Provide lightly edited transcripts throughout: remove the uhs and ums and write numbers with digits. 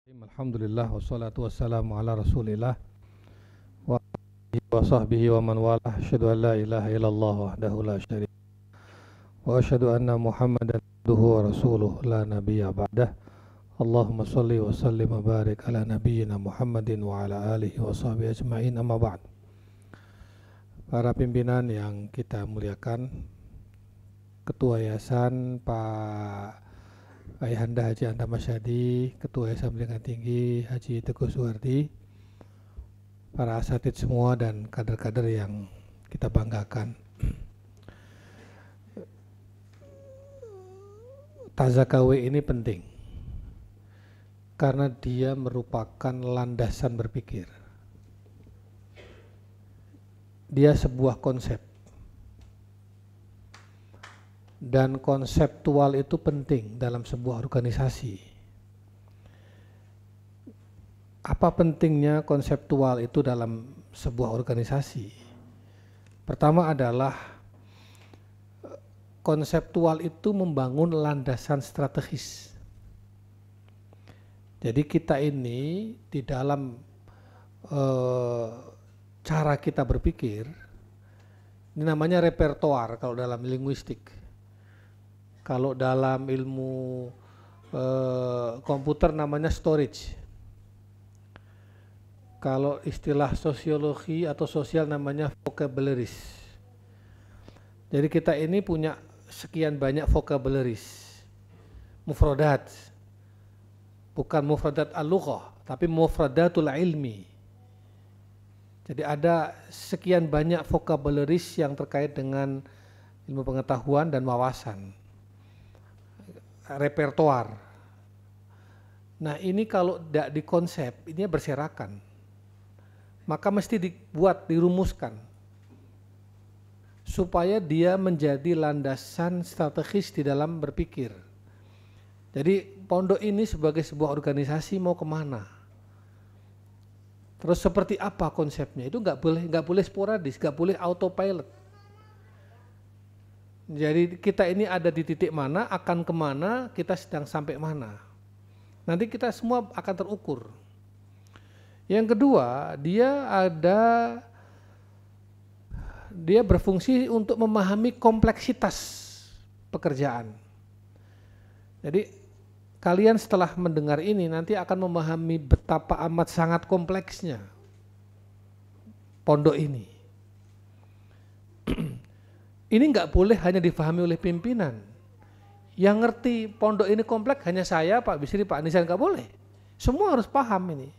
Alhamdulillah wassalatu wassalamu ala rasulillah wa alihi wa sahbihi wa man walah. Asyhadu an la ilaha illallah wahdahu la syarika wa asyhadu anna muhammadan abduhu wa rasuluh la nabiyya ba'dah. Allahumma salli wa sallim wa barik ala nabiyyina Muhammadin wa ala alihi wa sahbihi ajma'in, amma ba'd. Para pimpinan yang kita muliakan, Ketua Yayasan Pak Ayahanda Haji Antam Masyadi, Ketua Yayasan Pendidikan Tinggi Haji Teguh Suwardi, para asatidz semua dan kader-kader yang kita banggakan. Tazakawe ini penting karena dia merupakan landasan berpikir. Dia sebuah konsep. Dan konseptual itu penting dalam sebuah organisasi. Apa pentingnya konseptual itu dalam sebuah organisasi? Pertama adalah konseptual itu membangun landasan strategis. Jadi kita ini di dalam cara kita berpikir, ini namanya repertoar kalau dalam linguistik. Kalau dalam ilmu komputer namanya storage. Kalau istilah sosiologi atau sosial namanya vocabularies. Jadi kita ini punya sekian banyak vocabularies. Mufradat. Bukan mufradat al-lughah, tapi mufradatul ilmi. Jadi ada sekian banyak vocabularies yang terkait dengan ilmu pengetahuan dan wawasan. Repertoar. Nah ini kalau tidak dikonsep, ini berserakan. Maka mesti dibuat, dirumuskan. Supaya dia menjadi landasan strategis di dalam berpikir. Jadi pondok ini sebagai sebuah organisasi mau kemana? Terus seperti apa konsepnya? Itu nggak boleh sporadis, nggak boleh autopilot. Jadi kita ini ada di titik mana, akan kemana, kita sedang sampai mana. Nanti kita semua akan terukur. Yang kedua, dia berfungsi untuk memahami kompleksitas pekerjaan. Jadi kalian setelah mendengar ini nanti akan memahami betapa amat sangat kompleksnya pondok ini. Ini nggak boleh hanya difahami oleh pimpinan. Yang ngerti pondok ini kompleks hanya saya, Pak Bisri, Pak Nisan, nggak boleh. Semua harus paham ini.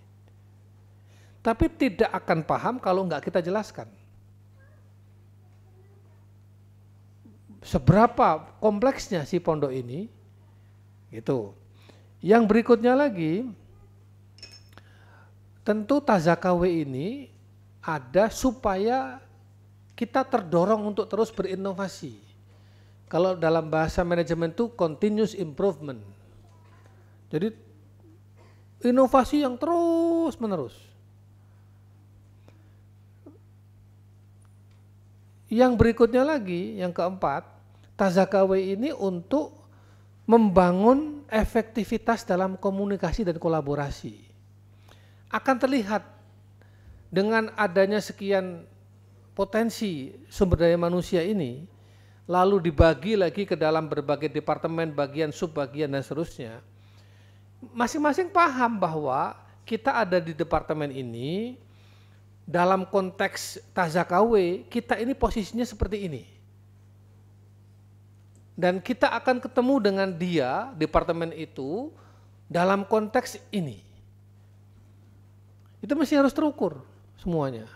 Tapi tidak akan paham kalau nggak kita jelaskan. Seberapa kompleksnya si pondok ini, gitu. Yang berikutnya lagi, tentu tazakawe ini ada supaya kita terdorong untuk terus berinovasi. Kalau dalam bahasa manajemen itu continuous improvement. Jadi inovasi yang terus menerus. Yang berikutnya lagi, yang keempat, tazakawe ini untuk membangun efektivitas dalam komunikasi dan kolaborasi. Akan terlihat dengan adanya sekian potensi sumber daya manusia ini, lalu dibagi lagi ke dalam berbagai departemen, bagian, subbagian, dan seterusnya. Masing-masing paham bahwa kita ada di departemen ini, dalam konteks tazakawe, kita ini posisinya seperti ini. Dan kita akan ketemu dengan dia, departemen itu, dalam konteks ini. Itu mesti harus terukur semuanya.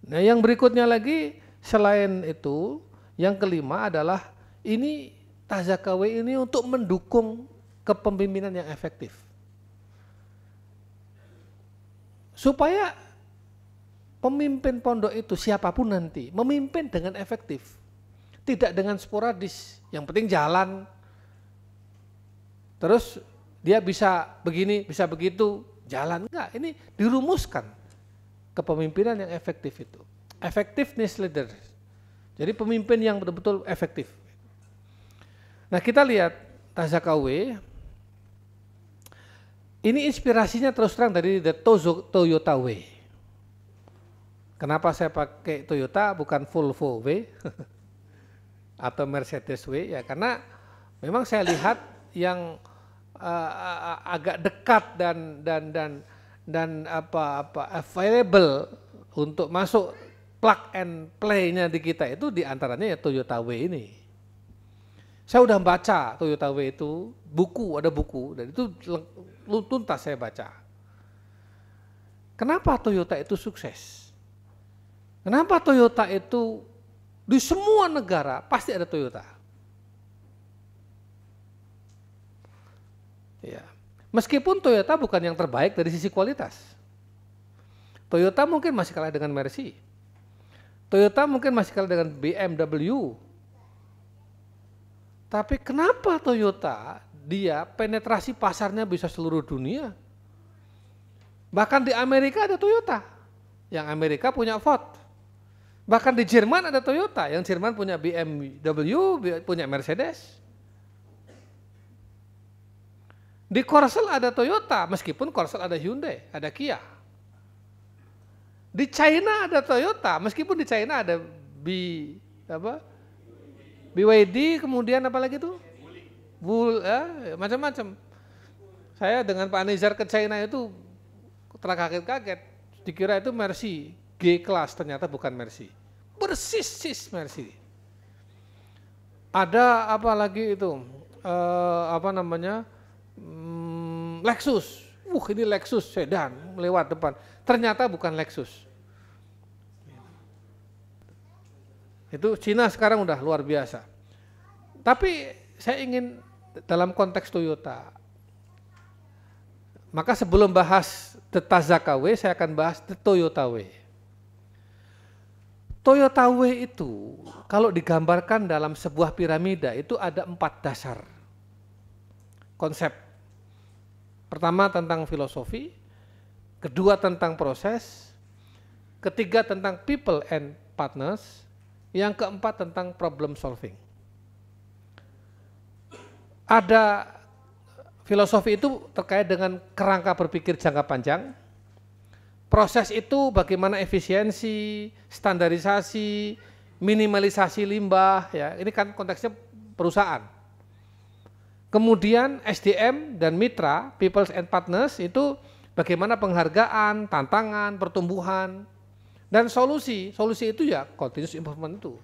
Nah yang berikutnya lagi selain itu, yang kelima adalah ini tazakawe ini untuk mendukung kepemimpinan yang efektif. Supaya pemimpin pondok itu siapapun nanti memimpin dengan efektif. Tidak dengan sporadis, yang penting jalan. Terus dia bisa begini, bisa begitu, jalan. Enggak, ini dirumuskan. Kepemimpinan yang efektif itu. Effectiveness leader. Jadi pemimpin yang betul-betul efektif. Nah kita lihat tazakawe Ini inspirasinya terus terang dari the Toyota Way. Kenapa saya pakai Toyota bukan Volvo Way atau Mercedes Way? Ya karena memang saya lihat yang agak dekat dan available untuk masuk plug and play-nya di kita itu diantaranya ya Toyota Way ini. Saya udah baca Toyota Way itu, ada buku, dan itu tuntas saya baca. Kenapa Toyota itu sukses? Kenapa Toyota itu di semua negara pasti ada Toyota? Ya. Meskipun Toyota bukan yang terbaik dari sisi kualitas. Toyota mungkin masih kalah dengan Mercy. Toyota mungkin masih kalah dengan BMW. Tapi kenapa Toyota dia penetrasi pasarnya bisa seluruh dunia? Bahkan di Amerika ada Toyota, yang Amerika punya Ford. Bahkan di Jerman ada Toyota, yang Jerman punya BMW, punya Mercedes. Di Korsel ada Toyota, meskipun Korsel ada Hyundai, ada Kia. Di China ada Toyota, meskipun di China ada BYD, kemudian apa lagi tuh? Macam-macam. Saya dengan Pak Nizar ke China itu terkaget-kaget. Dikira itu Mercy G-Class, ternyata bukan Mercy. Persis Mercy. Ada apa lagi itu? Lexus. Ini Lexus sedan lewat depan. Ternyata bukan Lexus. Itu Cina sekarang udah luar biasa. Tapi saya ingin dalam konteks Toyota. Maka sebelum bahas the Tazaka Way, saya akan bahas the Toyota Way. Toyota Way itu kalau digambarkan dalam sebuah piramida itu ada 4 dasar konsep. Pertama tentang filosofi, kedua tentang proses, ketiga tentang people and partners, yang keempat tentang problem solving. Ada filosofi itu terkait dengan kerangka berpikir jangka panjang. Proses itu bagaimana efisiensi, standarisasi, minimalisasi limbah, ya. Ini kan konteksnya perusahaan. Kemudian SDM dan mitra, people and partners, itu bagaimana penghargaan, tantangan, pertumbuhan. Dan solusi itu ya continuous improvement itu.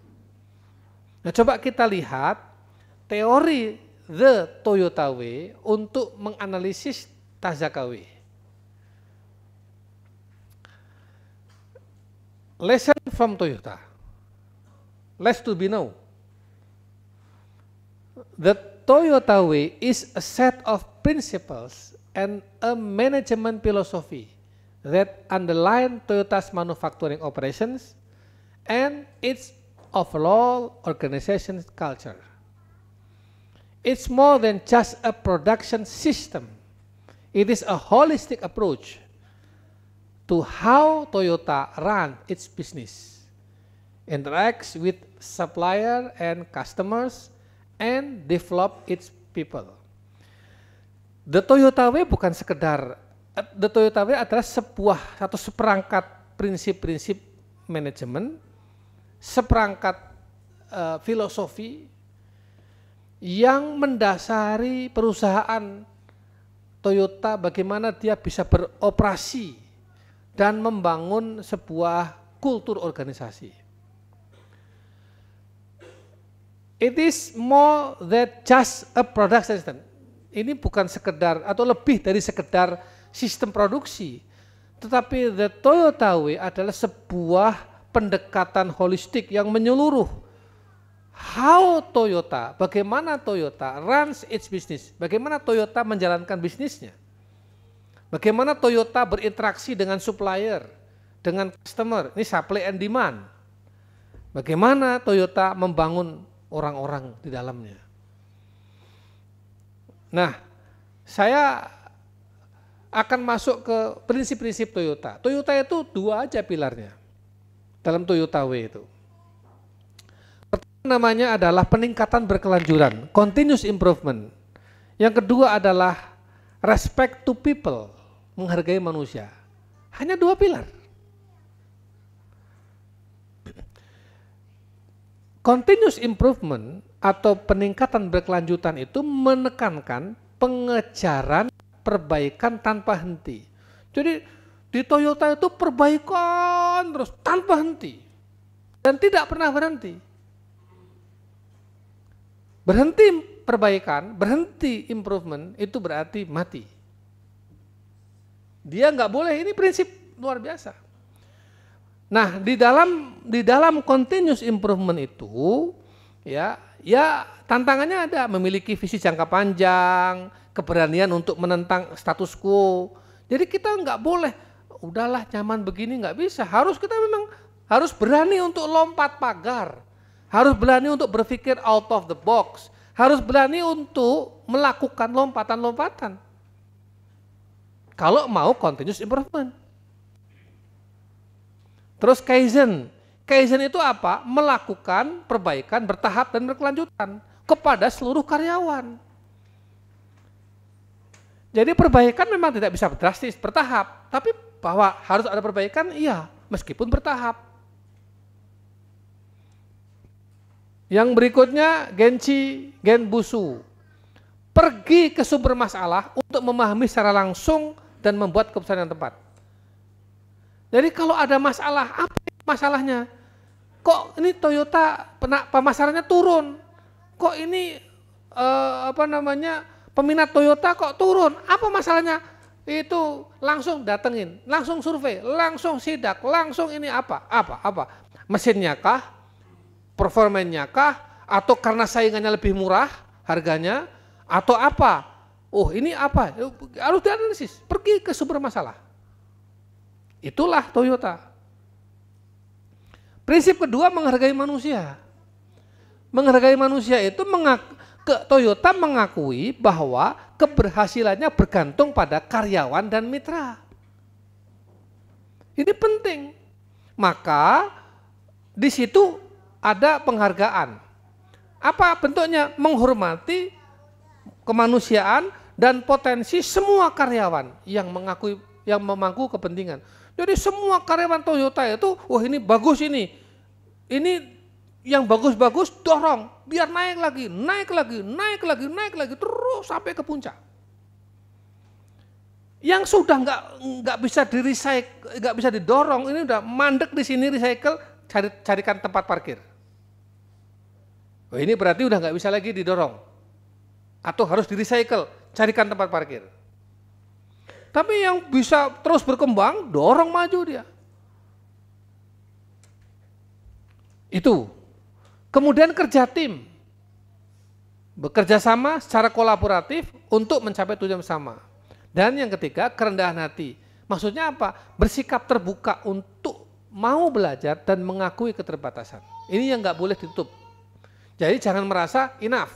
Nah coba kita lihat teori the Toyota Way untuk menganalisis Tazaka Way. Lesson from Toyota. Less to be known. The Toyota Way is a set of principles and a management philosophy that underline Toyota's manufacturing operations and its overall organization culture. It's more than just a production system. It is a holistic approach to how Toyota runs its business, interacts with suppliers and customers, and develop its people. The Toyota Way bukan sekedar The Toyota Way adalah satu seperangkat prinsip-prinsip manajemen, seperangkat filosofi yang mendasari perusahaan Toyota bagaimana dia bisa beroperasi dan membangun sebuah kultur organisasi. It is more than just a production system. Ini bukan sekedar atau lebih dari sekedar sistem produksi, tetapi the Toyota Way adalah sebuah pendekatan holistik yang menyeluruh. How Toyota, bagaimana Toyota runs its business, bagaimana Toyota menjalankan bisnisnya, bagaimana Toyota berinteraksi dengan supplier, dengan customer, ini supply and demand, bagaimana Toyota membangun orang-orang di dalamnya. Nah, saya akan masuk ke prinsip-prinsip Toyota. Toyota itu 2 aja pilarnya dalam Toyota Way itu. Pertama namanya adalah peningkatan berkelanjutan, continuous improvement. Yang kedua adalah respect to people, menghargai manusia. Hanya 2 pilar. Continuous improvement atau peningkatan berkelanjutan itu menekankan pengejaran perbaikan tanpa henti. Jadi di Toyota itu perbaikan terus tanpa henti dan tidak pernah berhenti. Berhenti perbaikan, berhenti improvement itu berarti mati. Dia nggak boleh, ini prinsip luar biasa. Nah, di dalam continuous improvement itu ya tantangannya ada, memiliki visi jangka panjang, keberanian untuk menentang status quo. Jadi kita nggak boleh, udahlah nyaman begini, nggak bisa. Kita memang harus berani untuk lompat pagar, harus berani untuk berpikir out of the box, harus berani untuk melakukan lompatan-lompatan. Kalau mau continuous improvement. Terus Kaizen itu apa? Melakukan perbaikan bertahap dan berkelanjutan kepada seluruh karyawan. Jadi perbaikan memang tidak bisa drastis, bertahap. Tapi bahwa harus ada perbaikan, iya, meskipun bertahap. Yang berikutnya Genbusu. Pergi ke sumber masalah untuk memahami secara langsung dan membuat keputusan yang tepat. Jadi kalau ada masalah, apa masalahnya? Kok ini Toyota pemasarannya turun? Kok ini peminat Toyota kok turun? Apa masalahnya? Itu langsung datengin, langsung survei, langsung sidak, langsung ini apa? Mesinnya kah? Performanya kah? Atau karena saingannya lebih murah harganya? Atau apa? Oh ini apa? Harus dianalisis, pergi ke sumber masalah. Itulah Toyota. Prinsip kedua, menghargai manusia. Menghargai manusia itu Toyota mengakui bahwa keberhasilannya bergantung pada karyawan dan mitra. Ini penting. Maka di situ ada penghargaan. Apa bentuknya? Menghormati kemanusiaan dan potensi semua karyawan yang memangku kepentingan. Jadi semua karyawan Toyota itu, wah ini bagus ini yang bagus-bagus dorong, biar naik lagi, terus sampai ke puncak. Yang sudah nggak bisa nggak bisa didorong, ini udah mandek di sini recycle, carikan tempat parkir. Oh, ini berarti udah nggak bisa lagi didorong, atau harus di recycle, carikan tempat parkir. Tapi yang bisa terus berkembang, dorong maju dia. Itu. Kemudian kerja tim. Bekerja sama secara kolaboratif untuk mencapai tujuan bersama. Dan yang ketiga, kerendahan hati. Maksudnya apa? Bersikap terbuka untuk mau belajar dan mengakui keterbatasan. Ini yang nggak boleh ditutup. Jadi jangan merasa enough.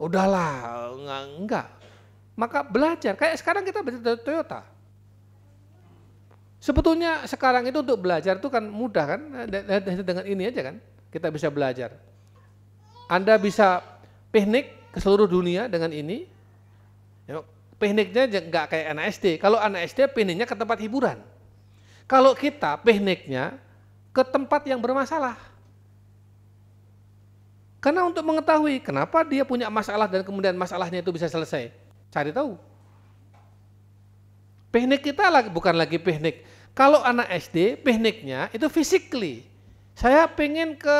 Udahlah, enggak. Maka belajar, kayak sekarang kita belajar dari Toyota. Sebetulnya sekarang itu untuk belajar itu kan mudah kan, dengan ini aja kan, kita bisa belajar. Anda bisa piknik ke seluruh dunia dengan ini, pikniknya nggak kayak anak SD. Kalau anak SD pikniknya ke tempat hiburan. Kalau kita pikniknya ke tempat yang bermasalah. Karena untuk mengetahui kenapa dia punya masalah dan kemudian masalahnya itu bisa selesai. Cari tahu. Piknik kita bukan lagi piknik. Kalau anak SD, pikniknya itu physically. Saya pengen ke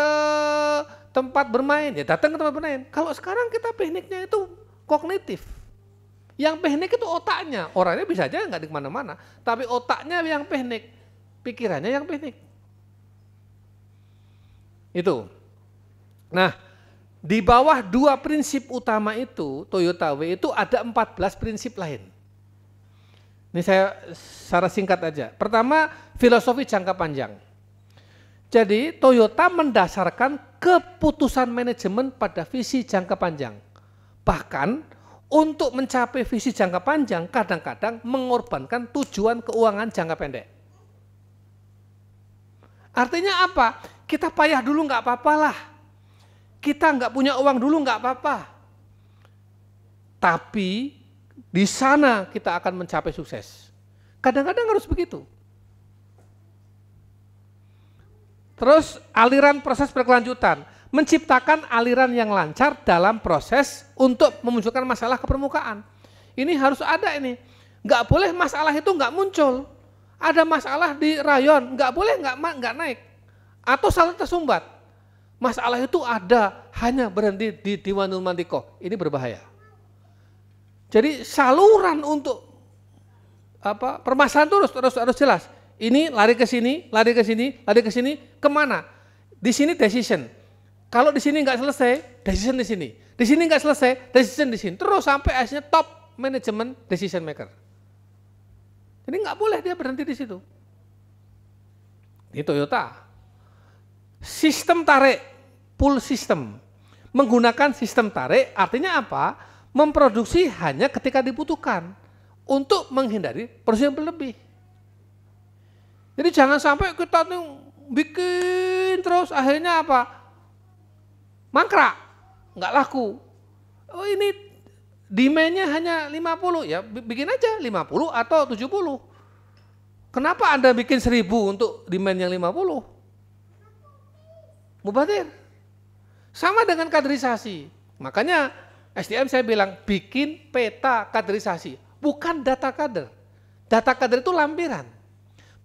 tempat bermain, ya datang ke tempat bermain. Kalau sekarang kita pikniknya itu kognitif. Yang piknik itu otaknya. Orangnya bisa aja nggak di mana-mana. Tapi otaknya yang piknik. Pikirannya yang piknik. Itu. Nah, di bawah 2 prinsip utama itu, Toyota W itu ada 14 prinsip lain. Ini saya secara singkat aja. Pertama, filosofi jangka panjang. Jadi Toyota mendasarkan keputusan manajemen pada visi jangka panjang. Bahkan untuk mencapai visi jangka panjang kadang-kadang mengorbankan tujuan keuangan jangka pendek. Artinya apa? Kita payah dulu nggak apa-apa lah. Kita nggak punya uang dulu nggak apa-apa. Tapi di sana kita akan mencapai sukses. Kadang-kadang harus begitu. Terus aliran proses berkelanjutan, menciptakan aliran yang lancar dalam proses untuk memunculkan masalah ke permukaan. Ini harus ada ini. Nggak boleh masalah itu nggak muncul. Ada masalah di rayon, nggak boleh nggak naik. Atau salah tersumbat. Masalah itu ada, hanya berhenti di Diwanul Mantikoh. Ini berbahaya. Jadi saluran untuk permasalahan itu harus jelas. Ini lari ke sini, lari ke sini, lari ke sini, kemana? Di sini decision. Kalau di sini nggak selesai, decision di sini. Di sini nggak selesai, decision di sini. Terus sampai akhirnya top management decision maker. Jadi nggak boleh dia berhenti di situ. Di Toyota, sistem tarik, pull system. Menggunakan sistem tarik artinya apa? Memproduksi hanya ketika dibutuhkan untuk menghindari produksi yang berlebih. Jadi jangan sampai kita nih bikin terus akhirnya apa? Mangkrak, nggak laku. Oh ini demand-nya hanya 50, ya bikin aja 50 atau 70. Kenapa Anda bikin 1000 untuk demand yang 50? Mubadir. Sama dengan kaderisasi. Makanya SDM saya bilang bikin peta kaderisasi, bukan data kader. Data kader itu lampiran.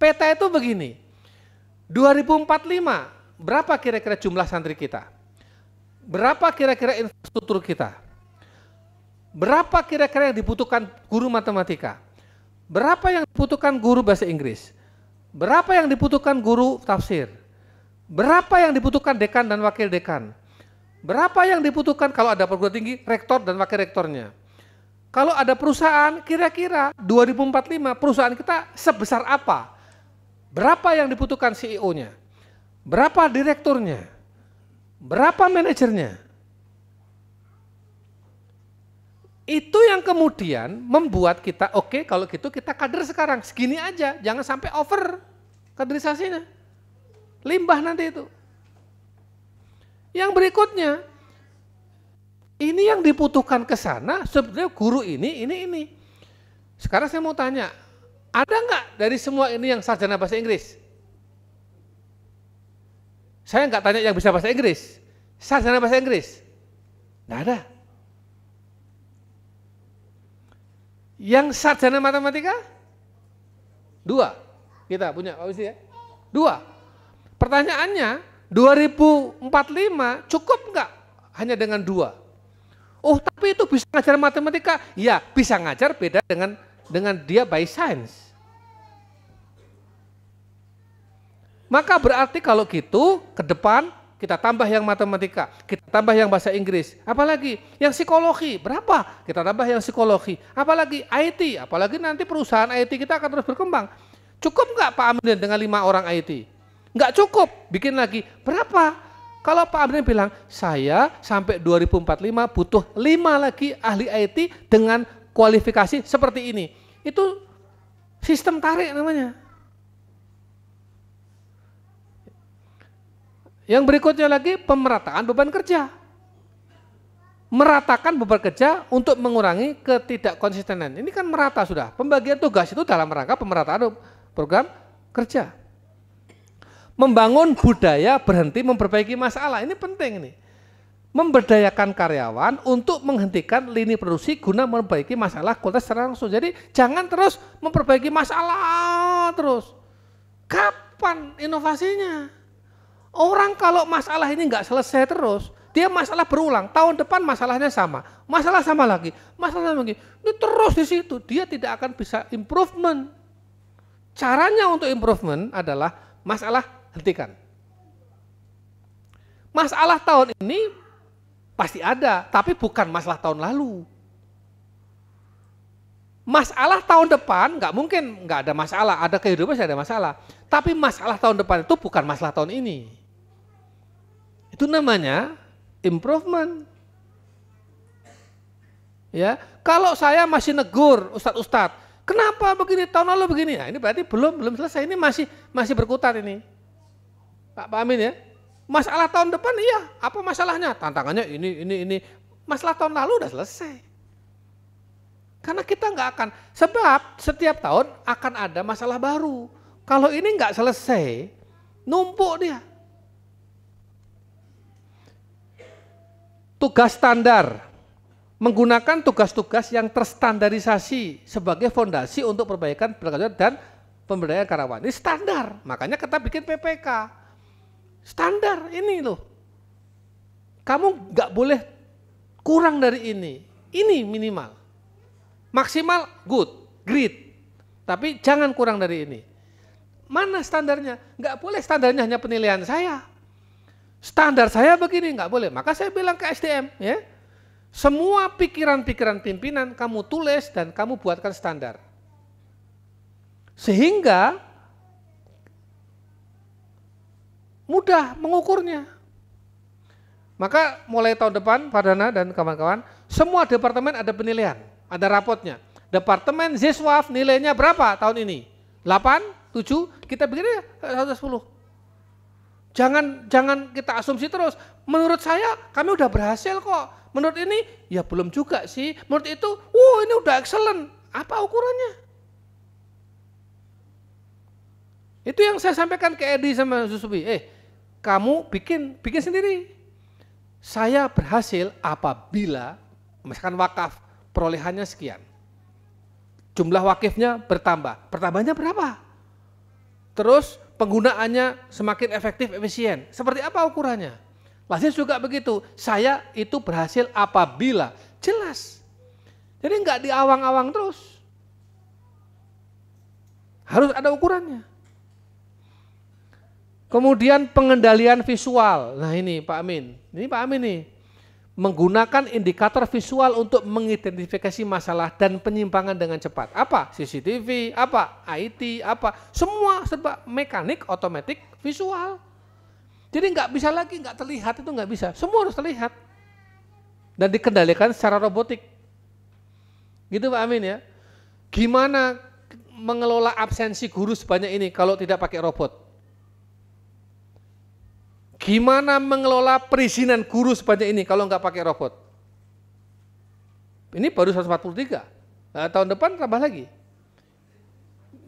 Peta itu begini, 2045 berapa kira-kira jumlah santri kita? Berapa kira-kira infrastruktur kita? Berapa kira-kira yang dibutuhkan guru matematika? Berapa yang dibutuhkan guru bahasa Inggris? Berapa yang dibutuhkan guru tafsir? Berapa yang dibutuhkan dekan dan wakil dekan? Berapa yang dibutuhkan kalau ada perguruan tinggi, rektor dan wakil rektornya? Kalau ada perusahaan, kira-kira 2045 perusahaan kita sebesar apa? Berapa yang dibutuhkan CEO-nya? Berapa direkturnya? Berapa manajernya? Itu yang kemudian membuat kita, oke, kalau gitu kita kader sekarang, segini aja, jangan sampai over kaderisasinya. Limbah nanti itu. Yang berikutnya, ini yang dibutuhkan ke sana, sebenarnya guru ini. Sekarang saya mau tanya, ada nggak dari semua ini yang sarjana bahasa Inggris? Saya nggak tanya yang bisa bahasa Inggris. Sarjana bahasa Inggris? Nggak ada. Yang sarjana matematika? 2. Kita punya, Pak Wisi ya? 2. Pertanyaannya, 2045 cukup nggak hanya dengan 2? Oh, tapi itu bisa ngajar matematika? Ya, bisa ngajar, beda dengan dia by science. Maka berarti kalau gitu ke depan kita tambah yang matematika, kita tambah yang bahasa Inggris, apalagi yang psikologi, berapa? Kita tambah yang psikologi, apalagi IT, apalagi nanti perusahaan IT kita akan terus berkembang. Cukup nggak Pak Amrin dengan 5 orang IT? Nggak cukup, bikin lagi. Berapa? Kalau Pak Amrin bilang, saya sampai 2045 butuh 5 lagi ahli IT dengan kualifikasi seperti ini. Itu sistem tarik namanya. Yang berikutnya lagi pemerataan beban kerja. Meratakan beban kerja untuk mengurangi ketidakkonsistenan. Ini kan merata sudah. Pembagian tugas itu dalam rangka pemerataan program kerja. Membangun budaya berhenti memperbaiki masalah. Ini penting ini. Memberdayakan karyawan untuk menghentikan lini produksi guna memperbaiki masalah kualitas secara langsung. Jadi jangan terus memperbaiki masalah terus. Kapan inovasinya? Orang kalau masalah ini nggak selesai terus, dia masalah berulang, tahun depan masalahnya sama, masalah sama lagi, masalah lagi, ini terus di situ, dia tidak akan bisa improvement. Caranya untuk improvement adalah masalah hentikan. Masalah tahun ini pasti ada, tapi bukan masalah tahun lalu. Masalah tahun depan nggak mungkin nggak ada masalah, ada kehidupan saya ada masalah. Tapi masalah tahun depan itu bukan masalah tahun ini. Itu namanya improvement. Ya, kalau saya masih negur ustadz-ustadz, kenapa begini tahun lalu begini? Nah, ini berarti belum selesai. Ini masih berkutat ini. Pak Amin ya. Masalah tahun depan iya, apa masalahnya? Tantangannya ini. Masalah tahun lalu udah selesai. Karena kita nggak akan, sebab setiap tahun akan ada masalah baru. Kalau ini nggak selesai, numpuk dia. Tugas standar, menggunakan tugas-tugas yang terstandarisasi sebagai fondasi untuk perbaikan dan pemberdayaan karyawan. Ini standar, makanya kita bikin PPK. Standar ini loh. Kamu nggak boleh kurang dari ini minimal. Maksimal good, great, tapi jangan kurang dari ini. Mana standarnya? Nggak boleh standarnya hanya penilaian saya. Standar saya begini, nggak boleh. Maka saya bilang ke SDM, ya, semua pikiran-pikiran pimpinan kamu tulis dan kamu buatkan standar. Sehingga mudah mengukurnya. Maka mulai tahun depan, Pak Dana dan kawan-kawan, semua departemen ada penilaian, ada rapotnya. Departemen Ziswaf nilainya berapa tahun ini? 8, 7, kita bikin 110. Jangan kita asumsi terus. Menurut saya kami udah berhasil kok. Menurut ini ya belum juga sih. Menurut itu, ini udah excellent. Apa ukurannya? Itu yang saya sampaikan ke Edi sama Susubi. Kamu bikin sendiri. Saya berhasil apabila misalkan wakaf perolehannya sekian. Jumlah wakifnya bertambah. Pertambahnya berapa? Terus penggunaannya semakin efektif, efisien. Seperti apa ukurannya? Lazis juga begitu. Saya itu berhasil apabila jelas. Jadi enggak diawang-awang terus. Harus ada ukurannya. Kemudian pengendalian visual. Nah ini Pak Amin. Ini Pak Amin nih. Menggunakan indikator visual untuk mengidentifikasi masalah dan penyimpangan dengan cepat. Apa? CCTV, apa? IT, apa? Semua serba mekanik, otomatik, visual. Jadi nggak bisa lagi, nggak terlihat, itu nggak bisa. Semua harus terlihat. Dan dikendalikan secara robotik. Gitu Pak Amin ya. Gimana mengelola absensi guru sebanyak ini kalau tidak pakai robot? Gimana mengelola perizinan guru sebanyak ini kalau nggak pakai robot? Ini baru 143. Nah, tahun depan tambah lagi.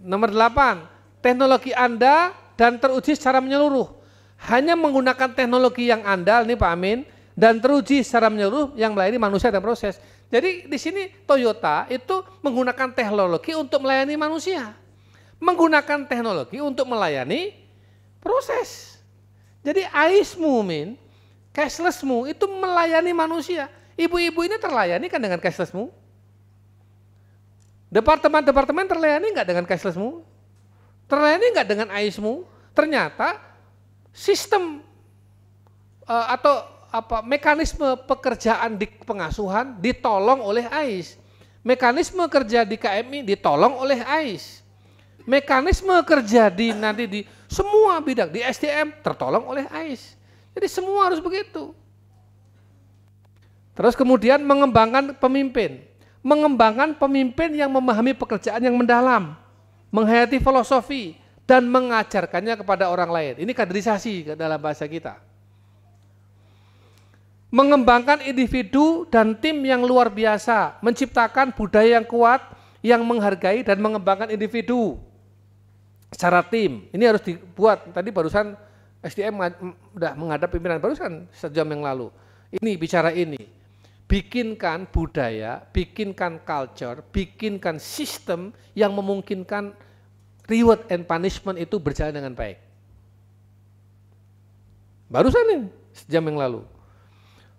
Nomor 8, teknologi Anda dan teruji secara menyeluruh. Hanya menggunakan teknologi yang andal, nih Pak Amin, dan teruji secara menyeluruh yang melayani manusia dan proses. Jadi di sini Toyota itu menggunakan teknologi untuk melayani manusia. Menggunakan teknologi untuk melayani proses. Jadi AIS-mu, cashless-mu itu melayani manusia. Ibu-ibu ini terlayani kan dengan cashless-mu? Departemen-departemen terlayani nggak dengan cashless-mu? Terlayani nggak dengan AIS-mu? Ternyata sistem atau mekanisme pekerjaan di pengasuhan ditolong oleh AIS. Mekanisme kerja di KMI ditolong oleh AIS. Mekanisme kerja nanti di semua bidang, di SDM tertolong oleh AIS. Jadi semua harus begitu. Terus kemudian mengembangkan pemimpin. Mengembangkan pemimpin yang memahami pekerjaan yang mendalam. Menghayati filosofi dan mengajarkannya kepada orang lain. Ini kaderisasi dalam bahasa kita. Mengembangkan individu dan tim yang luar biasa. Menciptakan budaya yang kuat yang menghargai dan mengembangkan individu. Secara tim, ini harus dibuat. Tadi barusan SDM udah menghadap pimpinan barusan sejam yang lalu. Ini bicara ini. Bikinkan budaya, bikinkan culture, bikinkan sistem yang memungkinkan reward and punishment itu berjalan dengan baik. Barusan ini sejam yang lalu.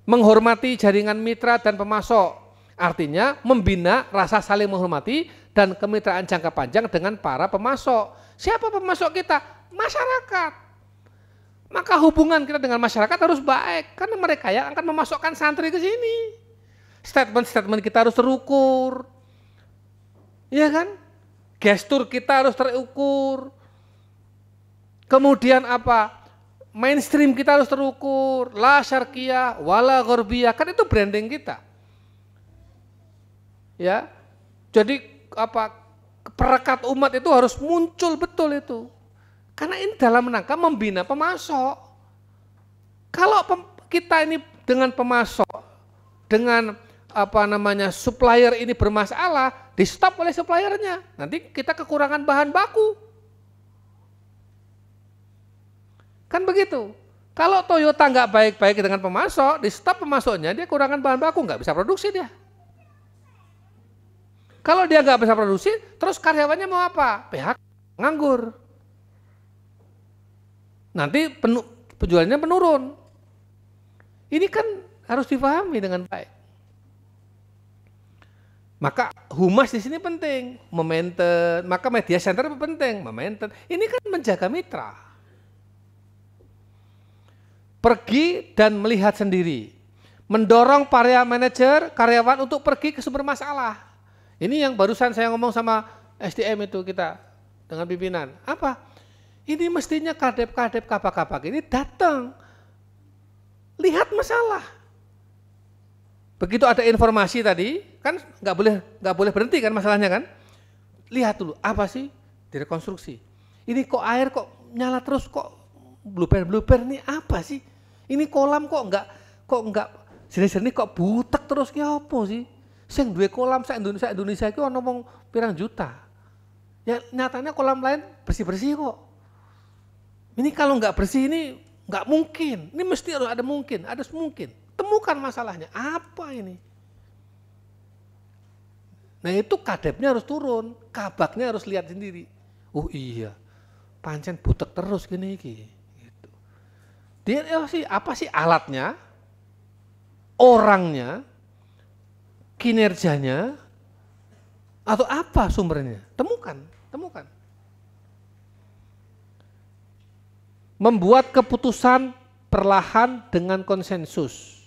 Menghormati jaringan mitra dan pemasok. Artinya membina rasa saling menghormati dan kemitraan jangka panjang dengan para pemasok. Siapa pemasok kita? Masyarakat. Maka hubungan kita dengan masyarakat harus baik, karena mereka yang akan memasukkan santri ke sini. Statement-statement kita harus terukur. Iya kan? Gestur kita harus terukur. Kemudian apa? Mainstream kita harus terukur. La syarqiyah, wala ghorbiyah. Kan itu branding kita. Ya. Jadi apa? Perekat umat itu harus muncul betul itu. Karena ini dalam rangka membina pemasok. Kalau kita ini dengan pemasok, dengan supplier ini bermasalah, di stop oleh suppliernya. Nanti kita kekurangan bahan baku. Kan begitu. Kalau Toyota nggak baik-baik dengan pemasok, di stop pemasoknya, dia kekurangan bahan baku, nggak bisa produksi dia. Kalau dia nggak bisa produksi, terus karyawannya mau apa? PHK, nganggur. Nanti penjualannya menurun. Ini kan harus dipahami dengan baik. Maka humas di sini penting, memaintain, maka media center penting, memaintain. Ini kan menjaga mitra. Pergi dan melihat sendiri. Mendorong para manajer, karyawan untuk pergi ke sumber masalah. Ini yang barusan saya ngomong sama SDM itu kita dengan pimpinan. Apa? Ini mestinya kadep-kadep kapak-kapak ini datang. Lihat masalah. Begitu ada informasi tadi, kan nggak boleh berhenti kan masalahnya kan? Lihat dulu apa sih direkonstruksi. Ini kok air kok nyala terus, kok bluber ini apa sih? Ini kolam kok nggak jenis-jenis kok butek terus, ki apa sih? Sing duwe kolam sak Indonesia iki ono wong pirang juta. Ya nyatanya kolam lain bersih-bersih kok. Ini kalau nggak bersih ini nggak mungkin. Ini mesti harus ada mungkin, ada semungkin. Temukan masalahnya, apa ini? Nah itu kadepnya harus turun, kabaknya harus lihat sendiri. Oh iya, pancen butek terus gini iki. Gitu. Dia sih apa sih alatnya, orangnya, kinerjanya, atau apa sumbernya? Temukan. Membuat keputusan perlahan dengan konsensus.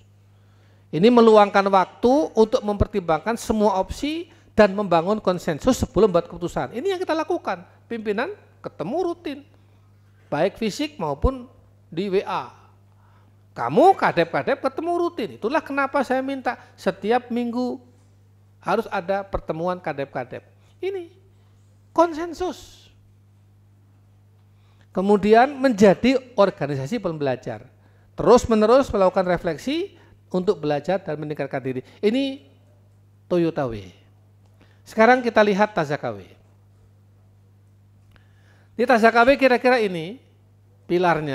Ini meluangkan waktu untuk mempertimbangkan semua opsi dan membangun konsensus sebelum membuat keputusan. Ini yang kita lakukan. Pimpinan ketemu rutin, baik fisik maupun di WA. Kamu kadep-kadep ketemu rutin. Itulah kenapa saya minta setiap minggu harus ada pertemuan kadep-kadep. Ini konsensus. Kemudian menjadi organisasi pembelajar. Terus-menerus melakukan refleksi untuk belajar dan meningkatkan diri. Ini Toyota W. Sekarang kita lihat Tazaka W. Di Tazaka W kira-kira ini pilarnya.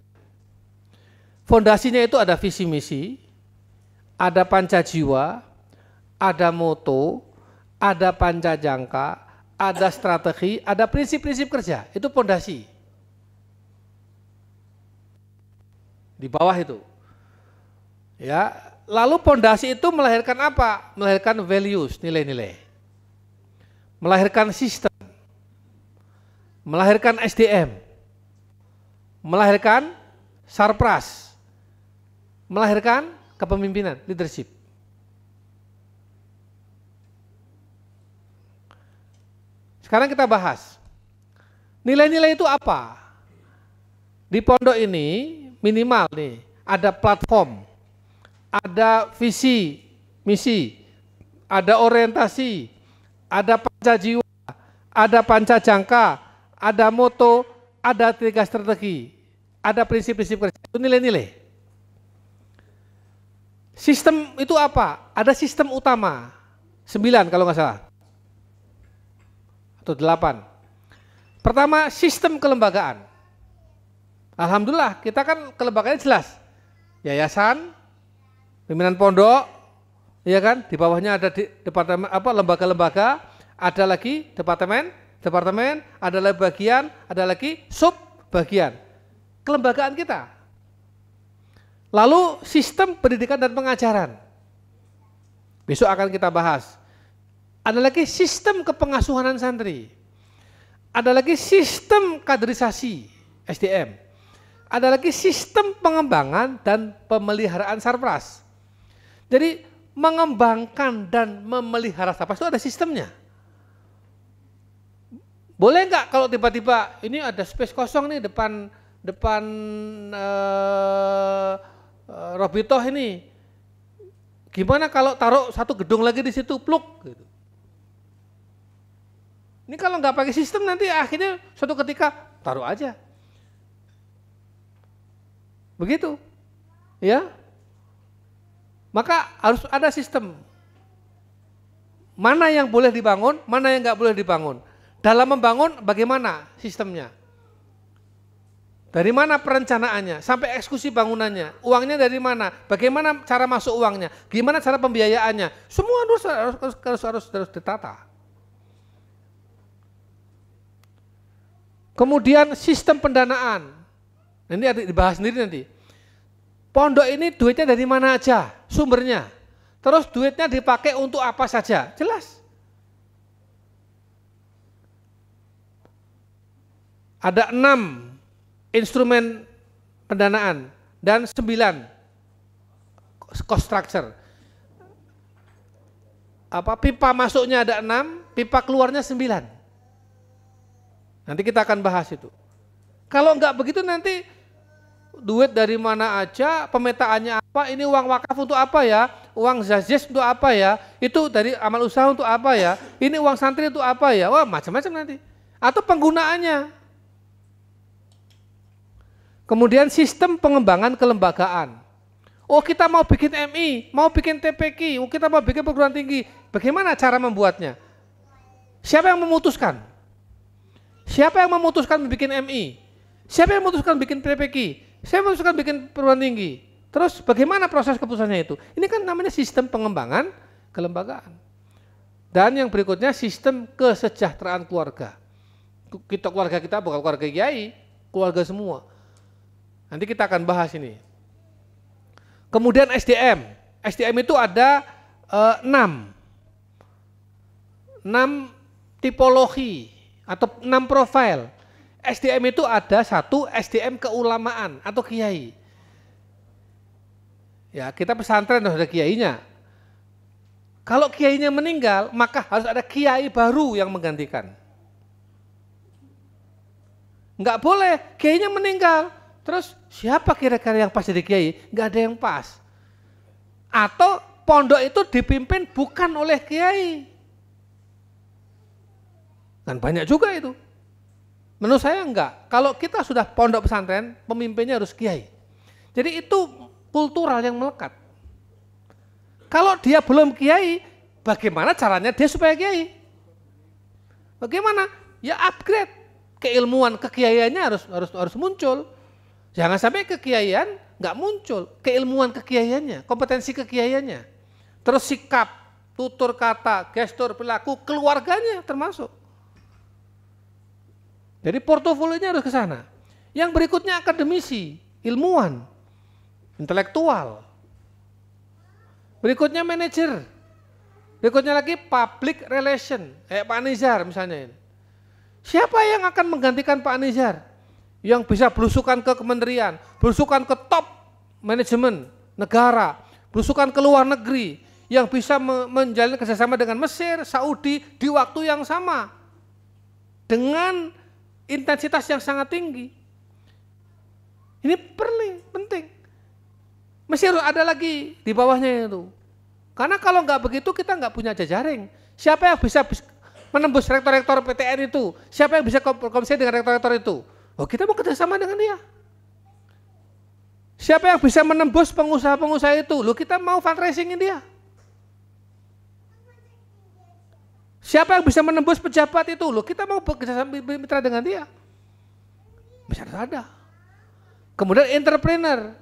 Fondasinya itu ada visi misi, ada panca jiwa, ada moto, ada panca jangka, ada strategi, ada prinsip-prinsip kerja. Itu fondasi. Di bawah itu. Ya, lalu pondasi itu melahirkan apa? Melahirkan values, nilai-nilai. Melahirkan sistem. Melahirkan SDM. Melahirkan sarpras. Melahirkan kepemimpinan, leadership. Sekarang kita bahas. Nilai-nilai itu apa? Di pondok ini minimal nih, ada platform. Ada visi, misi, ada orientasi, ada panca jiwa, ada panca jangka, ada moto, ada 3 strategi, ada prinsip-prinsip kerja, itu nilai-nilai. Sistem itu apa? Ada sistem utama, 9 kalau nggak salah, atau 8. Pertama, sistem kelembagaan. Alhamdulillah, kita kan kelembagaannya jelas, yayasan, pimpinan pondok, ya kan? Di bawahnya ada departemen lembaga-lembaga, ada lagi departemen, ada lagi bagian, ada lagi sub bagian. Kelembagaan kita. Lalu sistem pendidikan dan pengajaran. Besok akan kita bahas. Ada lagi sistem kepengasuhanan santri. Ada lagi sistem kaderisasi SDM. Ada lagi sistem pengembangan dan pemeliharaan sarpras. Jadi mengembangkan dan memelihara sarpras itu ada sistemnya. Boleh nggak kalau tiba-tiba ini ada space kosong nih depan Robitoh ini, gimana kalau taruh satu gedung lagi di situ, pluk gitu. Ini kalau nggak pakai sistem nanti akhirnya suatu ketika taruh aja. Begitu. Ya. Maka harus ada sistem. Mana yang boleh dibangun, mana yang nggak boleh dibangun. Dalam membangun bagaimana sistemnya? Dari mana perencanaannya, sampai eksekusi bangunannya, uangnya dari mana, bagaimana cara masuk uangnya, gimana cara pembiayaannya, semua harus ditata. Kemudian sistem pendanaan, ini ada dibahas sendiri nanti. Pondok ini duitnya dari mana aja, sumbernya, terus duitnya dipakai untuk apa saja, jelas. Ada 6 instrumen pendanaan dan 9 cost structure. Pipa masuknya ada 6, pipa keluarnya 9. Nanti kita akan bahas itu. Kalau enggak begitu nanti duit dari mana aja, pemetaannya apa, ini uang wakaf untuk apa ya, uang zazis untuk apa ya, itu dari amal usaha untuk apa ya, ini uang santri untuk apa ya, wah macam-macam nanti. Atau penggunaannya. Kemudian sistem pengembangan kelembagaan. Oh kita mau bikin MI, mau bikin TPQ, kita mau bikin perguruan tinggi. Bagaimana cara membuatnya? Siapa yang memutuskan? Siapa yang memutuskan bikin MI? Siapa yang memutuskan bikin TPQ? Siapa yang memutuskan bikin perguruan tinggi? Terus bagaimana proses keputusannya itu? Ini kan namanya sistem pengembangan kelembagaan. Dan yang berikutnya sistem kesejahteraan keluarga. Keluarga kita bukan keluarga kiai, keluarga semua. Nanti kita akan bahas ini. Kemudian SDM. SDM itu ada 6 tipologi atau 6 profil. SDM itu ada 1 SDM keulamaan atau kiai. Ya, kita pesantren harus ada kiainya. Kalau kiainya meninggal, maka harus ada kiai baru yang menggantikan. Enggak boleh kiainya meninggal. Terus siapa kira-kira yang pas jadi kiai? Enggak ada yang pas. Atau pondok itu dipimpin bukan oleh kiai. Kan banyak juga itu. Menurut saya enggak. Kalau kita sudah pondok pesantren, pemimpinnya harus kiai. Jadi itu kultural yang melekat. Kalau dia belum kiai, bagaimana caranya dia supaya kiai? Bagaimana? Ya upgrade keilmuan, kekiaiannya harus muncul. Jangan sampai kekiaian nggak muncul, keilmuan kekiaiannya, kompetensi kekiaiannya. Terus sikap, tutur kata, gestur, perilaku, keluarganya termasuk. Jadi portofolionya harus ke sana. Yang berikutnya akademisi, ilmuwan, intelektual. Berikutnya manajer. Berikutnya lagi public relation, kayak Pak Nizar misalnya. Siapa yang akan menggantikan Pak Nizar? Yang bisa belusukan ke kementerian, belusukan ke top manajemen negara, belusukan ke luar negeri, yang bisa menjalin kerjasama dengan Mesir, Saudi di waktu yang sama, dengan intensitas yang sangat tinggi. Ini penting. Mesir ada lagi di bawahnya itu. Karena kalau nggak begitu kita nggak punya jejaring. Siapa yang bisa menembus rektor-rektor PTN itu? Siapa yang bisa berkomunikasi dengan rektor-rektor itu? Oh kita mau kerjasama dengan dia. Siapa yang bisa menembus pengusaha-pengusaha itu? Loh kita mau fundraisingin dia. Siapa yang bisa menembus pejabat itu? Loh kita mau bekerjasama mitra dengan dia. Bisa ada. Kemudian entrepreneur.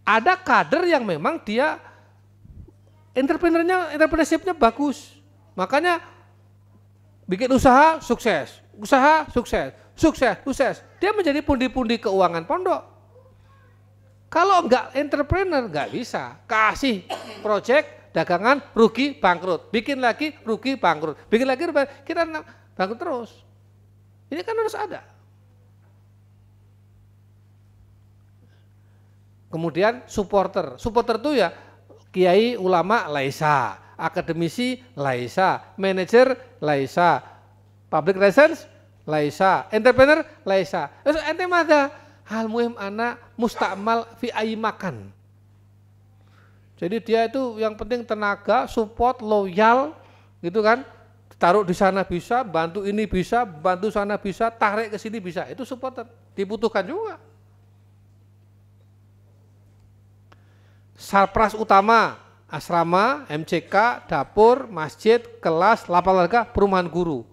Ada kader yang memang dia entrepreneurship-nya bagus. Makanya bikin usaha sukses. Sukses. Dia menjadi pundi-pundi keuangan pondok. Kalau enggak entrepreneur enggak bisa. Kasih proyek dagangan rugi bangkrut. Bikin lagi rugi bangkrut. Bikin lagi kita bangkrut terus. Ini kan harus ada. Kemudian supporter. Supporter itu ya kiai, ulama, laisa. Akademisi, laisa. Manajer, laisa. Public relations, laisa. Entrepreneur, laisa. Terus ente ada hal muhim anak mustakmal fi ayi makan. Jadi dia itu yang penting tenaga, support, loyal, gitu kan. Taruh di sana bisa, bantu ini bisa, bantu sana bisa, tarik ke sini bisa. Itu supporter, dibutuhkan juga. Sarpras utama asrama, MCK, dapur, masjid, kelas, lapangan olahraga, perumahan guru.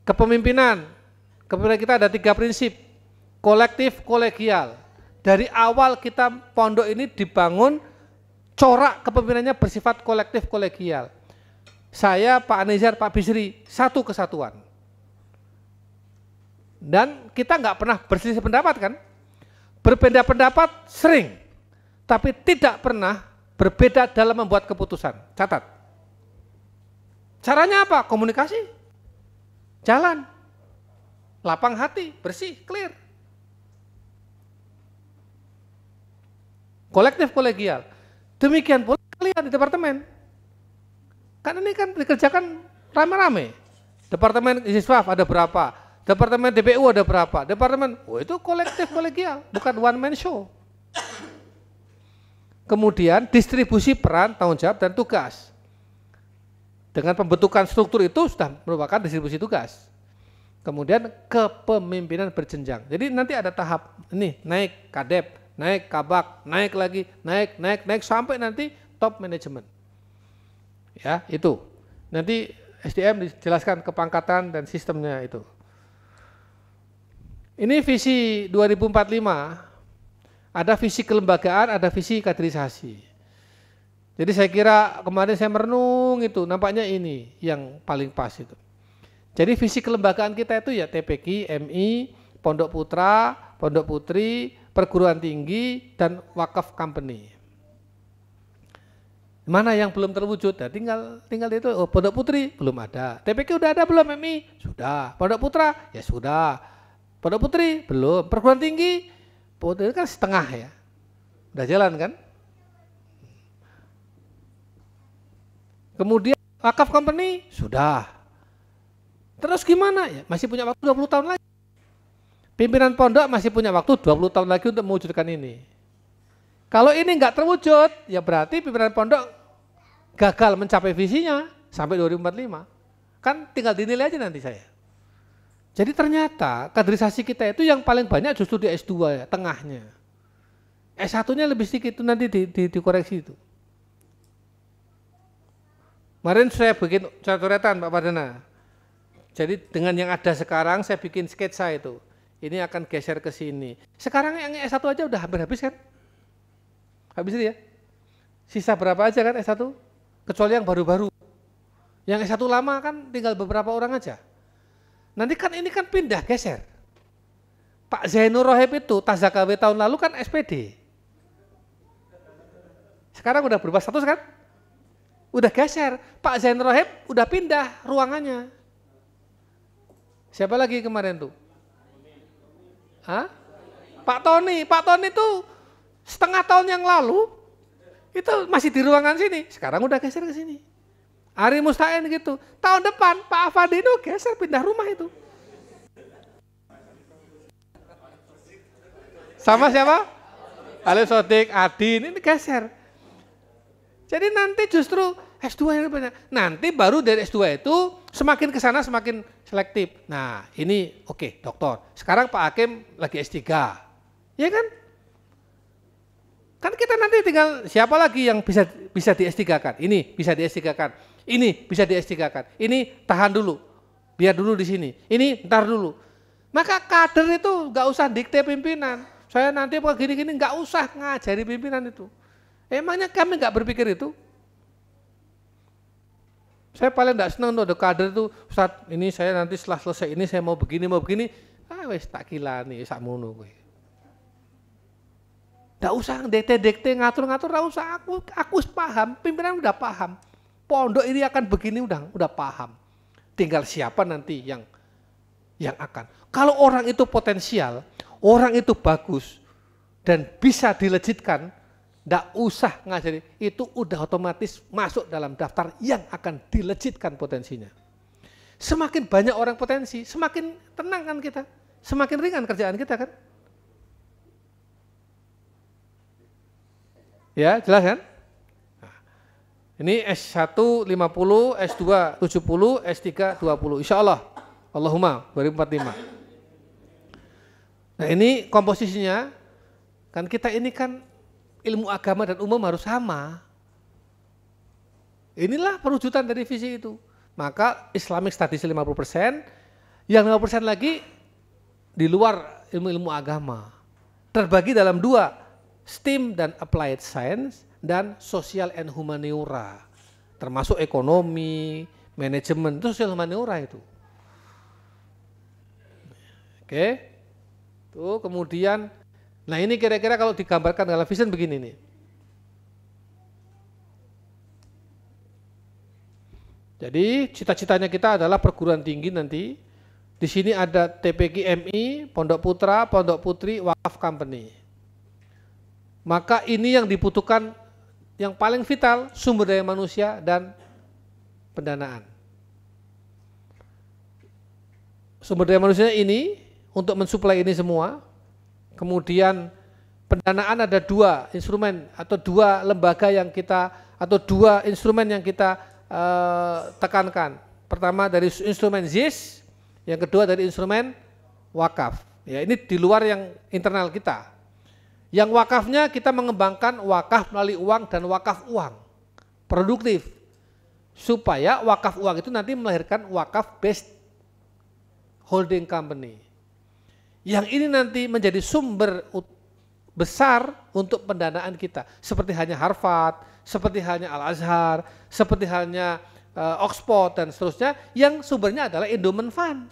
Kepemimpinan kita ada 3 prinsip, kolektif, kolegial. Dari awal kita pondok ini dibangun, corak kepemimpinannya bersifat kolektif, kolegial. Saya, Pak Anizar, Pak Bisri, satu kesatuan. Dan kita nggak pernah berselisih pendapat kan? Berbeda pendapat sering, tapi tidak pernah berbeda dalam membuat keputusan. Catat. Caranya apa? Komunikasi. Jalan. Lapang hati, bersih, clear. Kolektif kolegial. Demikian pula kalian di departemen. Kan ini kan dikerjakan rame-rame. Departemen Isiswaf ada berapa? Departemen DPU ada berapa? Departemen, itu kolektif kolegial, bukan one man show. Kemudian distribusi peran, tanggung jawab, dan tugas. Dengan pembentukan struktur itu sudah merupakan distribusi tugas. Kemudian kepemimpinan berjenjang. Jadi nanti ada tahap ini naik kadep, naik kabak, naik lagi, naik sampai nanti top manajemen. Ya, itu. Nanti SDM dijelaskan kepangkatan dan sistemnya itu. Ini visi 2045. Ada visi kelembagaan, ada visi kaderisasi. Jadi saya kira kemarin saya merenung itu, nampaknya ini yang paling pas itu. Jadi visi kelembagaan kita itu ya TPQ, MI, Pondok Putra, Pondok Putri, perguruan tinggi, dan wakaf company. Mana yang belum terwujud? Nah, tinggal itu. Oh, Pondok Putri belum ada. TPQ udah ada belum? MI sudah. Pondok Putra ya sudah. Pondok Putri belum. Perguruan tinggi, Putri kan setengah ya. Udah jalan kan? Kemudian wakaf company sudah. Terus gimana ya? Masih punya waktu 20 tahun lagi. Pimpinan pondok masih punya waktu 20 tahun lagi untuk mewujudkan ini. Kalau ini enggak terwujud, ya berarti pimpinan pondok gagal mencapai visinya sampai 2045. Kan tinggal dinilai aja nanti saya. Jadi ternyata kaderisasi kita itu yang paling banyak justru di S2 ya, tengahnya. S1-nya lebih sedikit itu nanti dikoreksi itu. Kemarin saya bikin coret-coretan Pak Pardana. Jadi dengan yang ada sekarang saya bikin sketsa itu. Ini akan geser ke sini. Sekarang yang S1 aja udah hampir habis kan? Habis ya? Sisa berapa aja kan S1? Kecuali yang baru-baru. Yang S1 lama kan tinggal beberapa orang aja. Nanti kan ini kan pindah geser. Pak Zainur Rohib itu Tazakawe tahun lalu kan SPD. Sekarang udah berubah status kan? Udah geser. Pak Zainur Rohib udah pindah ruangannya. Siapa lagi kemarin tuh? Hah? Pak Tony itu setengah tahun yang lalu itu masih di ruangan sini. Sekarang udah geser ke sini. Ari Mustain gitu. Tahun depan Pak Afadi itu geser pindah rumah itu. Sama siapa? Ali Sodik, Adin ini geser. Jadi nanti justru S2 yang banyak. Nanti baru dari S2 itu semakin ke sana semakin selektif. Nah, ini oke, doktor. Sekarang Pak Hakim lagi S3. Ya kan? Kan kita nanti tinggal siapa lagi yang bisa di S3-kan? Ini bisa di S3-kan. Ini bisa di S3-kan. Ini tahan dulu. Biar dulu di sini. Ini ntar dulu. Maka kader itu enggak usah dikte pimpinan. Saya nanti apa gini-gini enggak usah ngajari pimpinan itu. Emangnya kami enggak berpikir itu? Saya paling enggak senang tuh ada kader itu, Ustaz, ini saya nanti setelah selesai ini saya mau begini. Wes tak kilani sak mono kowe. Enggak usah dikte ngatur-ngatur, enggak usah. Aku paham, pimpinan udah paham. Pondok ini akan begini udah paham. Tinggal siapa nanti yang akan. Kalau orang itu potensial, orang itu bagus dan bisa dilejitkan, enggak usah ngajari, itu udah otomatis masuk dalam daftar yang akan dilejitkan potensinya. Semakin banyak orang potensi, semakin tenang kan kita, semakin ringan kerjaan kita kan. Ya, jelas kan? Nah, ini S1 50, S2 70, S3 20. Insya Allah, Allahumma 2045. Nah ini komposisinya, kan kita ini kan ilmu agama dan umum harus sama. Inilah perwujudan dari visi itu. Maka Islamic Studies 50%, yang 50% lagi di luar ilmu-ilmu agama. Terbagi dalam 2, STEAM dan Applied Science, dan Social and Humaniora. Termasuk ekonomi, manajemen, itu social humaniora itu. Oke. Tuh, kemudian, nah ini kira-kira kalau digambarkan dalam vision begini nih. Jadi cita-citanya kita adalah perguruan tinggi nanti. Di sini ada TPQ-MI, Pondok Putra, Pondok Putri, Wakaf Company. Maka ini yang dibutuhkan yang paling vital, sumber daya manusia dan pendanaan. Sumber daya manusia ini untuk mensuplai ini semua. Kemudian pendanaan ada 2 instrumen atau 2 lembaga yang kita, atau 2 instrumen yang kita tekankan. Pertama dari instrumen ZIS, yang kedua dari instrumen wakaf. Ya, ini di luar yang internal kita. Yang wakafnya kita mengembangkan wakaf melalui uang dan wakaf uang produktif, supaya wakaf uang itu nanti melahirkan wakaf based holding company. Yang ini nanti menjadi sumber besar untuk pendanaan kita, seperti halnya Harvard, seperti halnya Al-Azhar, seperti halnya Oxford dan seterusnya, yang sumbernya adalah endowment fund.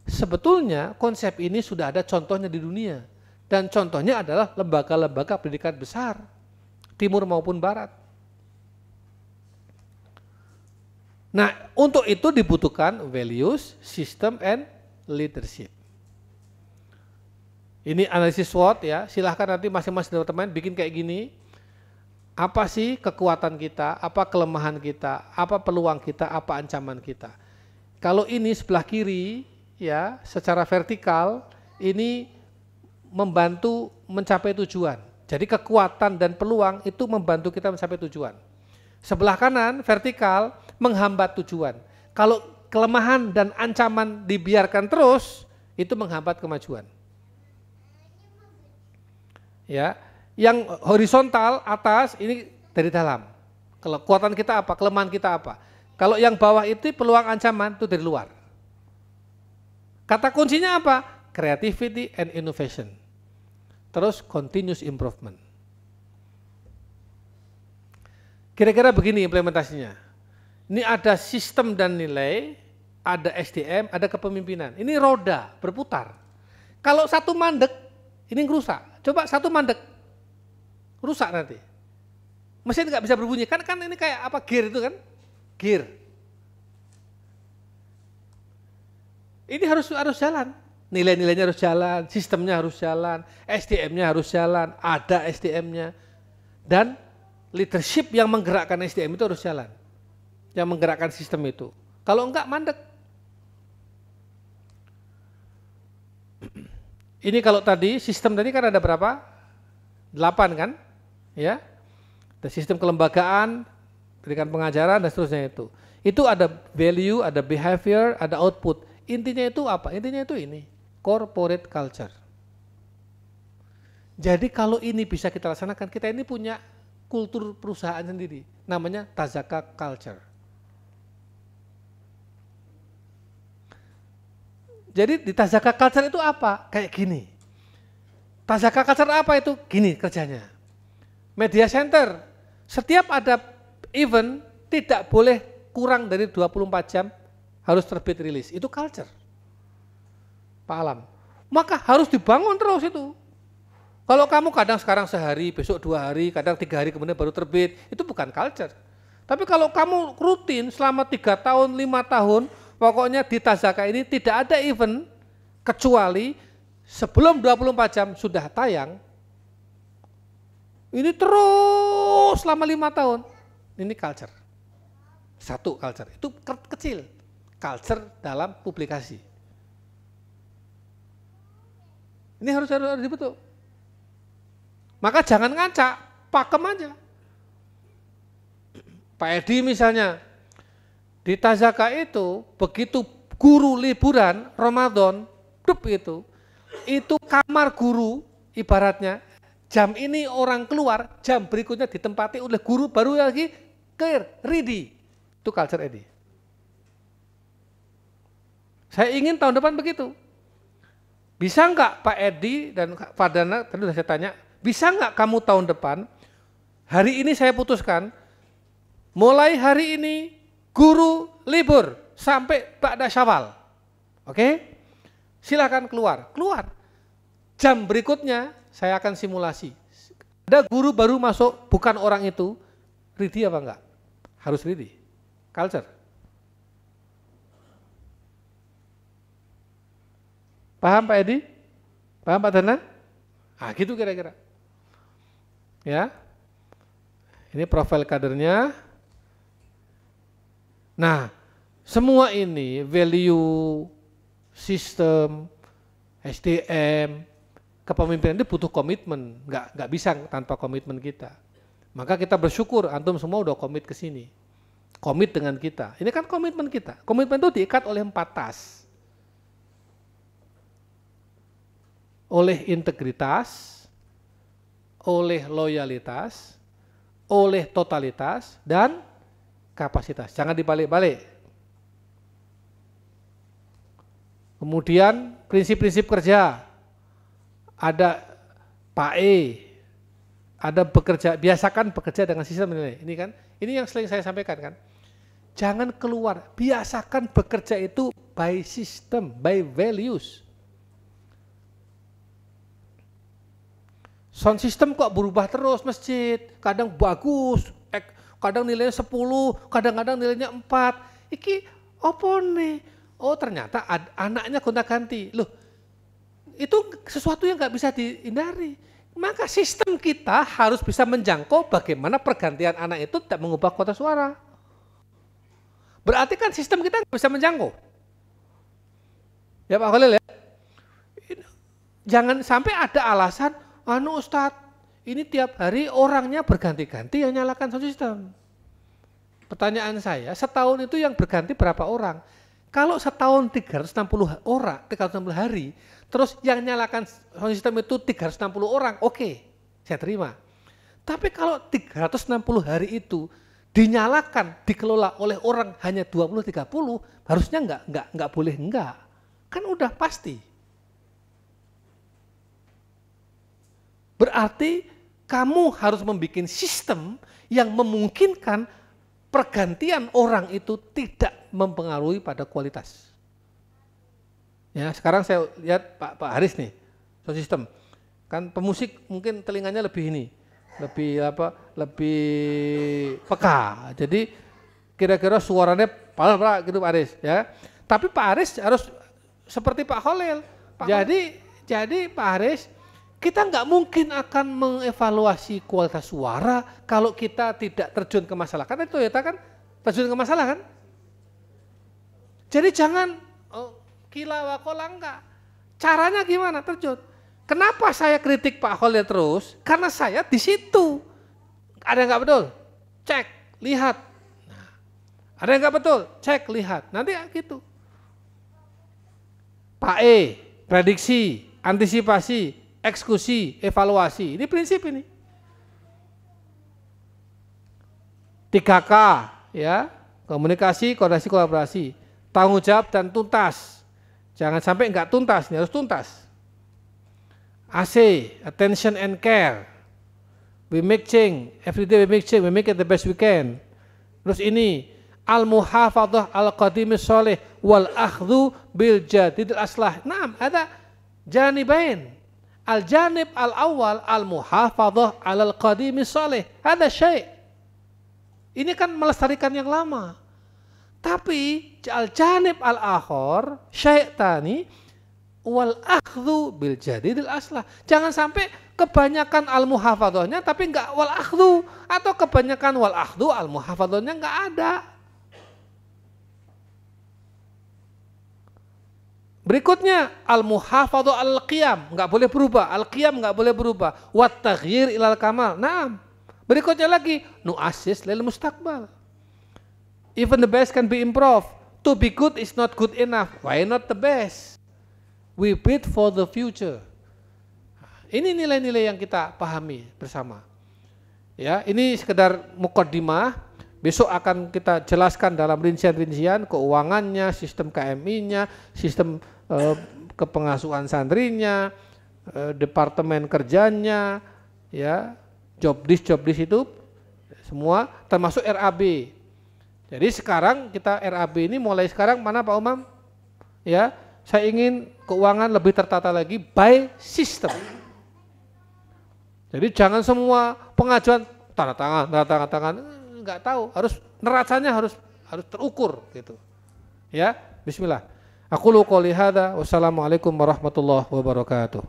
Sebetulnya konsep ini sudah ada contohnya di dunia, dan contohnya adalah lembaga-lembaga pendidikan besar, timur maupun barat. Nah, untuk itu dibutuhkan values, system, and leadership. Ini analisis SWOT ya, silahkan nanti masing-masing teman-teman bikin kayak gini. Apa sih kekuatan kita, apa kelemahan kita, apa peluang kita, apa ancaman kita. Kalau ini sebelah kiri ya, secara vertikal ini membantu mencapai tujuan. Jadi kekuatan dan peluang itu membantu kita mencapai tujuan. Sebelah kanan vertikal menghambat tujuan. Kalau kelemahan dan ancaman dibiarkan terus, itu menghambat kemajuan. Ya, yang horizontal atas ini dari dalam. Kalau kekuatan kita apa, kelemahan kita apa. Kalau yang bawah itu peluang ancaman itu dari luar. Kata kuncinya apa? Creativity and innovation. Terus continuous improvement. Kira-kira begini implementasinya. Ini ada sistem dan nilai, ada SDM, ada kepemimpinan. Ini roda berputar. Kalau satu mandek, ini ngerusak. Coba satu mandek, rusak nanti. Mesin nggak bisa berbunyi. Kan ini kayak apa, gear itu kan? Gear. Ini harus jalan. Nilai-nilainya harus jalan, sistemnya harus jalan, SDM-nya harus jalan, ada SDM-nya. Dan leadership yang menggerakkan SDM itu harus jalan. Yang menggerakkan sistem itu. Kalau enggak mandek. Ini kalau tadi sistem tadi kan ada berapa? 8 kan? Ya. Ada sistem kelembagaan, pendidikan pengajaran dan seterusnya itu. Itu ada value, ada behavior, ada output. Intinya itu apa? Intinya itu ini, corporate culture. Jadi kalau ini bisa kita laksanakan, kita ini punya kultur perusahaan sendiri, namanya Tazaka Culture. Jadi di Tazaka Culture itu apa? Kayak gini. Tazaka Culture apa itu? Gini kerjanya. Media center, setiap ada event tidak boleh kurang dari 24 jam harus terbit rilis. Itu culture. Pak Alam. Maka harus dibangun terus itu. Kalau kamu kadang sekarang sehari, besok 2 hari, kadang 3 hari kemudian baru terbit, itu bukan culture. Tapi kalau kamu rutin selama 3 tahun, 5 tahun, pokoknya di Tazaka ini tidak ada event kecuali sebelum 24 jam sudah tayang. Ini terus selama 5 tahun. Ini culture. Satu culture. Itu kecil. Culture dalam publikasi. Ini harus dibentuk. Maka jangan ngacak, pakem aja. Pak Edi misalnya, di Tazaka itu begitu guru liburan Ramadan, itu kamar guru ibaratnya Jam ini orang keluar, jam berikutnya ditempati oleh guru baru lagi clear, ready. Itu culture Edi. Saya ingin tahun depan begitu. Bisa enggak Pak Edi dan Pak Dana, tadi sudah saya tanya, bisa enggak kamu tahun depan, hari ini saya putuskan, mulai hari ini guru libur sampai ba'da Syawal. Oke? Silakan keluar. Jam berikutnya saya akan simulasi. Ada guru baru masuk, bukan orang itu, ready apa enggak? Harus ready. Culture. Paham Pak Edi? Paham Pak Dana? Ah, gitu kira-kira. Ya. Ini profil kadernya. Nah, semua ini value, sistem, SDM, kepemimpinan itu butuh komitmen, nggak bisa tanpa komitmen kita. Maka kita bersyukur antum semua udah komit ke sini. Komit dengan kita. Ini kan komitmen kita. Komitmen itu diikat oleh 4 tas. Oleh integritas, oleh loyalitas, oleh totalitas, dan kapasitas. Jangan dibalik-balik. Kemudian prinsip-prinsip kerja. Ada PAE, ada bekerja, biasakan bekerja dengan sistem nilai. Ini kan, ini yang sering saya sampaikan kan. Jangan keluar, biasakan bekerja itu by system, by values. Sound system kok berubah terus masjid, kadang bagus, kadang nilainya 10, kadang-kadang nilainya 4. Iki apa nih? Oh ternyata anaknya gonta-ganti. Loh, itu sesuatu yang nggak bisa dihindari. Maka sistem kita harus bisa menjangkau bagaimana pergantian anak itu tidak mengubah kuota suara. Berarti kan sistem kita nggak bisa menjangkau. Ya Pak Khalil ya. Jangan sampai ada alasan, Ustadz, ini tiap hari orangnya berganti-ganti yang nyalakan sound system. Pertanyaan saya, setahun itu yang berganti berapa orang? Kalau setahun 360 orang, 360 hari, terus yang nyalakan sound system itu 360 orang, oke, saya terima. Tapi kalau 360 hari itu dinyalakan, dikelola oleh orang hanya 20-30, harusnya enggak boleh enggak. Kan udah pasti. Berarti kamu harus membuat sistem yang memungkinkan pergantian orang itu tidak mempengaruhi pada kualitas. Ya, sekarang saya lihat Pak Haris nih, sound system. Kan pemusik mungkin telinganya lebih peka. Jadi kira-kira suaranya parah gitu Pak Haris ya. Tapi Pak Haris harus seperti Pak Khalil. Jadi Pak Haris, kita nggak mungkin akan mengevaluasi kualitas suara kalau kita tidak terjun ke masalah. Karena Toyota kan terjun ke masalah kan. Jadi jangan kila wakola enggak. Caranya gimana terjun? Kenapa saya kritik Pak Khalil terus? Karena saya di situ. Ada yang nggak betul? Cek, lihat. Nah, ada yang nggak betul? Cek, lihat. Nanti ya gitu. Pak E, prediksi, antisipasi, eksekusi, evaluasi, ini prinsip ini. 3K ya, komunikasi, koordinasi, kolaborasi, tanggung jawab dan tuntas. Jangan sampai enggak tuntas, ini harus tuntas. AC, attention and care. We make change, every day we make change, we make it the best we can. Terus ini, al-muhafadhah al-qadimis sholih wal akhdhu bil jadidil aslah. Nah, ada janibain. Al-janib al-awwal al-muhafadhah alal qadimi salih. Ada syai'. Ini kan melestarikan yang lama. Tapi al-janib al-akhor syai' tani wal akhdhu bil jadidil aslah. Jangan sampai kebanyakan al-muhafadhahnya tapi enggak wal akhdhu, atau kebanyakan wal akhdhu al-muhafadhahnya enggak ada. Berikutnya al-muhafadhah al-qiyam, enggak boleh berubah, al-qiyam enggak boleh berubah. Wat taghyir ilal kamal. Naam. Berikutnya lagi nu'assis lil mustaqbal. Even the best can be improved. To be good is not good enough. Why not the best? We bid for the future. Ini nilai-nilai yang kita pahami bersama. Ya, ini sekedar mukaddimah. Besok akan kita jelaskan dalam rincian-rincian keuangannya, sistem KMI-nya, sistem kepengasuhan santrinya, departemen kerjanya, ya, job desk itu semua termasuk RAB. Jadi sekarang kita RAB ini mulai sekarang mana Pak Umam? Ya, saya ingin keuangan lebih tertata lagi by system. Jadi jangan semua pengajuan tanda tangan, enggak tahu, harus neracanya harus terukur gitu. Ya, bismillah. Aku qouli hadza, wassalamualaikum warahmatullahi wabarakatuh.